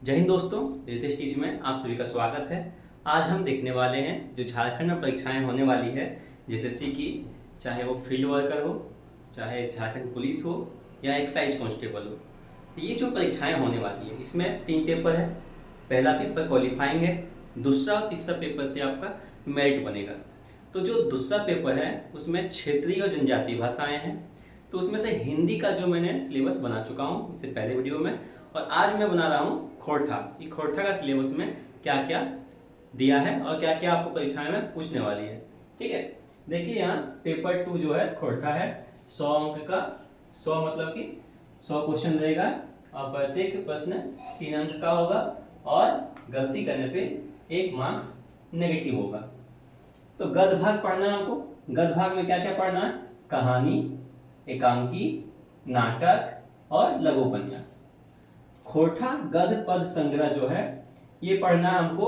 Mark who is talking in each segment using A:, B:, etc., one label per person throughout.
A: जय हिंद दोस्तों, रितेश टीच में आप सभी का स्वागत है। आज हम देखने वाले हैं जो झारखंड में परीक्षाएं होने वाली है जेएसएससी की, चाहे वो फील्ड वर्कर हो, चाहे झारखंड पुलिस हो या एक्साइज कांस्टेबल हो। तो ये जो परीक्षाएं होने वाली है इसमें 3 पेपर है। पहला पेपर क्वालिफाइंग है, दूसरा और तीसरा पेपर से आपका मेरिट बनेगा। तो जो दूसरा पेपर है उसमें क्षेत्रीय और जनजातीय भाषाएं हैं। तो उसमें से हिंदी का जो मैंने सिलेबस बना चुका हूँ इससे पहले वीडियो में, और आज मैं बना रहा हूँ खोरठा। ये खोरठा का सिलेबस में क्या क्या दिया है और क्या क्या आपको परीक्षाएं में पूछने वाली है। ठीक है, देखिए यहाँ पेपर 2 जो है खोरठा है, 100 अंक का। 100 मतलब कि 100 क्वेश्चन रहेगा और प्रत्येक प्रश्न 3 अंक का होगा और गलती करने पे 1 मार्क्स नेगेटिव होगा। तो गद्य भाग पढ़ना है हमको। गद्य भाग में क्या क्या पढ़ना है? कहानी, एकांकी, नाटक और लघु उपन्यास। खोरठा गद्य पद संग्रह जो है ये पढ़ना है हमको।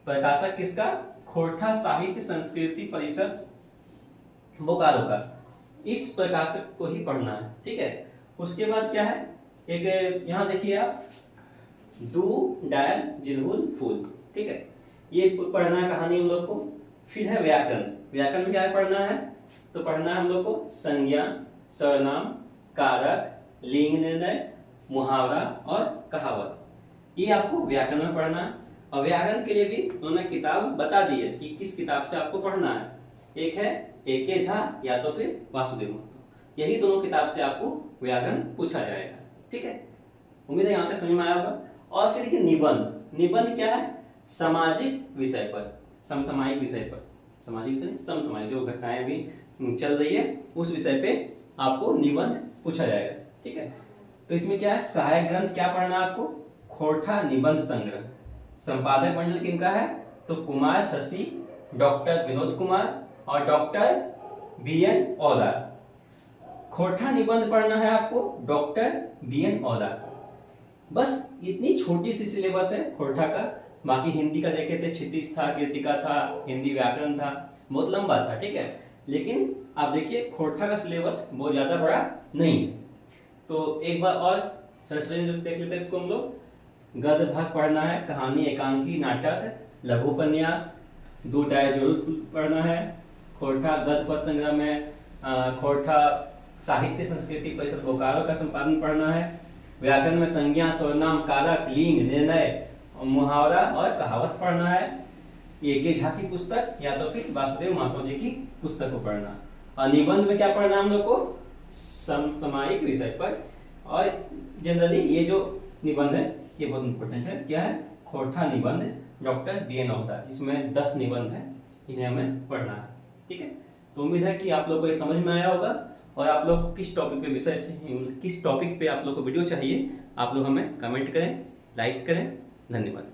A: प्रकाशक किसका? खोरठा साहित्य संस्कृति परिषद बोकारो का। इस प्रकाशक को ही पढ़ना है। ठीक है, उसके बाद क्या है, एक यहाँ देखिए आप, दू डायल जिलहुल फूल। ठीक है, ये पढ़ना है कहानी हम लोग को। फिर है व्याकरण। व्याकरण में क्या पढ़ना है? तो पढ़ना है हम लोग को संज्ञा, सर्वनाम, कारक, लिंग निर्णय, मुहावरा और कहावत। ये आपको व्याकरण में पढ़ना है। और व्याकरण के लिए भी उन्होंने किताब बता दी है कि किस किताब से आपको पढ़ना है। एक है ए.के. झा या तो फिर वासुदेव महतो। यही दोनों किताब से आपको व्याकरण पूछा जाएगा। ठीक है, उम्मीद है यहाँ तक समझ में आया होगा। और फिर देखिए निबंध। निबंध क्या है? सामाजिक विषय पर, समसामयिक विषय पर, सामाजिक विषय समसामयिक जो घटनाएं अभी चल रही है उस विषय पे आपको निबंध पूछा जाएगा। ठीक है, तो इसमें क्या है, सहायक ग्रंथ क्या पढ़ना है आपको? खोरठा निबंध संग्रह। संपादक मंडल किनका है? तो कुमार शशि, डॉक्टर विनोद कुमार और डॉक्टर बी.एन. औदार। खोरठा निबंध पढ़ना है आपको डॉक्टर बी.एन. औदार। बस इतनी छोटी सी सिलेबस है खोरठा का। बाकी हिंदी का देखे थे, क्षितिज था, कीर्तिका था, हिंदी व्याकरण था, बहुत लंबा था। ठीक है, लेकिन आप देखिए खोरठा का सिलेबस बहुत ज्यादा बड़ा नहीं है। तो एक बार और सरसरी देख लेते हैं इसको हम लोग। गद्य भाग पढ़ना है, कहानी, एकांकी, नाटक, लघु उपन्यास। दो टायर जरूर पढ़ना है। खोरठा गद्य पद संग्रह में खोरठा साहित्य संस्कृति परिषद बोकारो का संपादन पढ़ना है। व्याकरण में संज्ञा, सर्वनाम, कारक, लिंग निर्णय, मुहावरा और कहावत पढ़ना है। ए.के. झा की पुस्तक या तो फिर वासुदेव महतो जी की पुस्तक को पढ़ना। और निबंध में क्या पढ़ना है हम लोग को? समसामयिक विषय पर। और जनरली ये जो निबंध है ये बहुत इंपॉर्टेंट है। क्या है? खोरठा निबंध डॉक्टर बी.एन. औदार। इसमें 10 निबंध है, इन्हें हमें पढ़ना है। ठीक है, तो उम्मीद है कि आप लोग को ये समझ में आया होगा। और आप लोग किस टॉपिक पे आप लोग को वीडियो चाहिए आप लोग हमें कमेंट करें, लाइक करें। धन्यवाद।